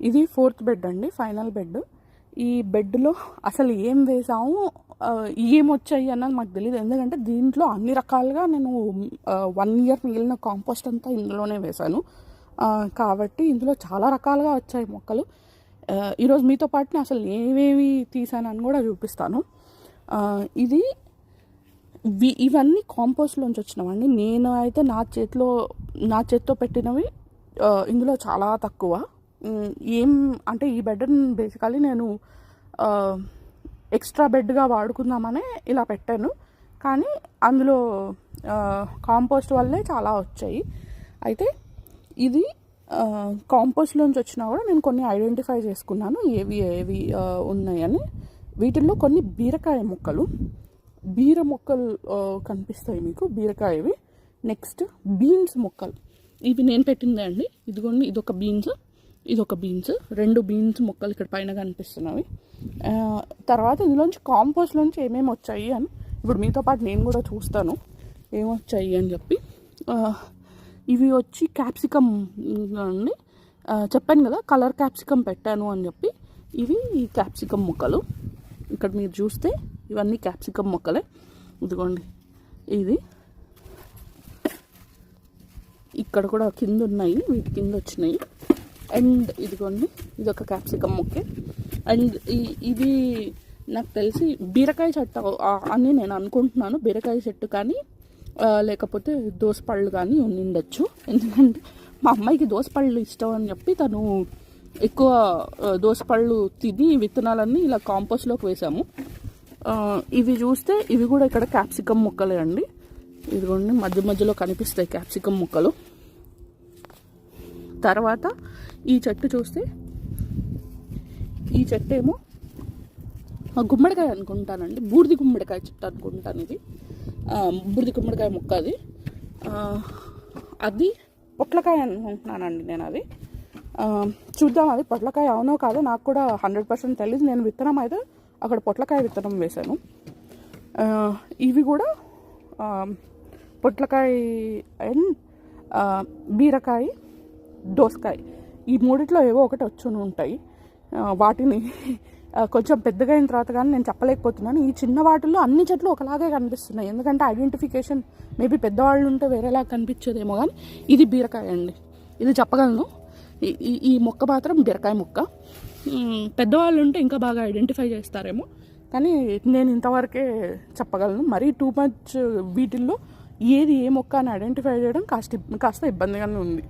ఇది 4th bed అండి, final bed. ఈ బెడ్లో అసలు ఏం వేసాము, ఏమొచ్చాయి అన్నది మాకు తెలియదు. ఎందుకంటే దీంట్లో అన్ని రకాలుగా నేను 1 ఇయర్ మిగిలిన కాంపోస్ట్ అంతా ఇందులోనే వేశాను. కాబట్టి ఇందులో చాలా రకాలుగా వచ్చాయి మొక్కలు. ఈరోజు మీతో పాటు అసలు ఏమేమి తీసానని కూడా చూపిస్తాను. ఇది ఇవన్నీ కాంపోస్ట్లోంచి వచ్చినవండి. నేను అయితే నా చేతితో పెట్టినవి ఇందులో చాలా తక్కువ. ఏం అంటే ఈ బెడ్ని బేసికలీ నేను ఎక్స్ట్రా బెడ్గా వాడుకుందామనే ఇలా పెట్టాను. కానీ అందులో కాంపోస్ట్ వల్లే చాలా వచ్చాయి. అయితే ఇది కాంపోస్ట్లోంచి వచ్చినా కూడా నేను కొన్ని ఐడెంటిఫై చేసుకున్నాను ఏవి ఉన్నాయని. వీటిల్లో కొన్ని బీర మొక్కలు కనిపిస్తాయి మీకు, బీరకాయవి. నెక్స్ట్ బీన్స్ మొక్కలు, ఇవి నేను పెట్టిందే అండి. ఇదిగోండి, ఇదొక బీన్స్, 2 బీన్స్ మొక్కలు ఇక్కడ పైన కనిపిస్తున్నవి. తర్వాత ఇందులోంచి కాంపోస్ట్లోంచి ఏమేమి వచ్చాయి అని ఇప్పుడు మీతో పాటు నేను కూడా చూస్తాను ఏమొచ్చాయి అని చెప్పి. ఇవి వచ్చి క్యాప్సికమ్ అండి. చెప్పాను కదా కలర్ క్యాప్సికమ్ పెట్టాను అని చెప్పి. ఇవి క్యాప్సికమ్ మొక్కలు. ఇక్కడ మీరు చూస్తే ఇవన్నీ క్యాప్సికమ్ మొక్కలే. ఇదిగోండి, ఇది ఇక్కడ కూడా కింద ఉన్నాయి, వీటి కింద వచ్చినాయి. అండ్ ఇదిగోండి, ఇది ఒక క్యాప్సికమ్ మొక్కే. అండ్ ఇది నాకు తెలిసి బీరకాయ చెట్టు అని నేను అనుకుంటున్నాను. బీరకాయ చెట్టు కానీ లేకపోతే దోసపళ్ళు కానీ ఉండొచ్చు. ఎందుకంటే మా అమ్మాయికి దోసపళ్ళు ఇష్టం అని చెప్పి తను ఎక్కువ దోసపళ్ళు తిని విత్తనాలన్నీ ఇలా కాంపోస్ట్లోకి వేసాము. ఇవి చూస్తే ఇవి కూడా ఇక్కడ క్యాప్సికమ్ మొక్కలే అండి. ఇదిగోండి, మధ్యలో కనిపిస్తాయి క్యాప్సికమ్ మొక్కలు. తర్వాత ఈ చెట్టు చూస్తే, ఈ చెట్టు ఏమో గుమ్మడికాయ అనుకుంటానండి, బూడిది గుమ్మడికాయ చెట్టు అనుకుంటాను. ఇది బూడిది గుమ్మడికాయ మొక్క. అది పొట్లకాయ అనుకుంటున్నానండి నేను. అది చూద్దాం, అది పొట్లకాయ అవునో కాదో నాకు కూడా 100% తెలియదు. నేను విత్తనం అయితే అక్కడ పొట్లకాయ విత్తనం వేశాను. ఇవి కూడా పొట్లకాయ అండ్ బీరకాయ, దోసకాయ, ఈ మూడిట్లో ఏవో ఒకటి వచ్చి ఉంటాయి. వాటిని కొంచెం పెద్దగా అయిన తర్వాత కానీ నేను చెప్పలేకపోతున్నాను. ఈ చిన్న వాటిల్లో అన్ని చెట్లు ఒకలాగే కనిపిస్తున్నాయి. ఎందుకంటే ఐడెంటిఫికేషన్ మేబీ పెద్దవాళ్ళు ఉంటే వేరేలా కనిపించేదేమో, కానీ ఇది బీరకాయ అండి, ఇది చెప్పగలను. ఈ మొక్క మాత్రం బీరకాయ మొక్క. పెద్దవాళ్ళు ఉంటే ఇంకా బాగా ఐడెంటిఫై చేస్తారేమో, కానీ నేను ఇంతవరకే చెప్పగలను. మరీ టూ మచ్ వీటిల్లో ఏది ఏ మొక్క అని ఐడెంటిఫై చేయడం కాస్త ఇబ్బందిగానే ఉంది.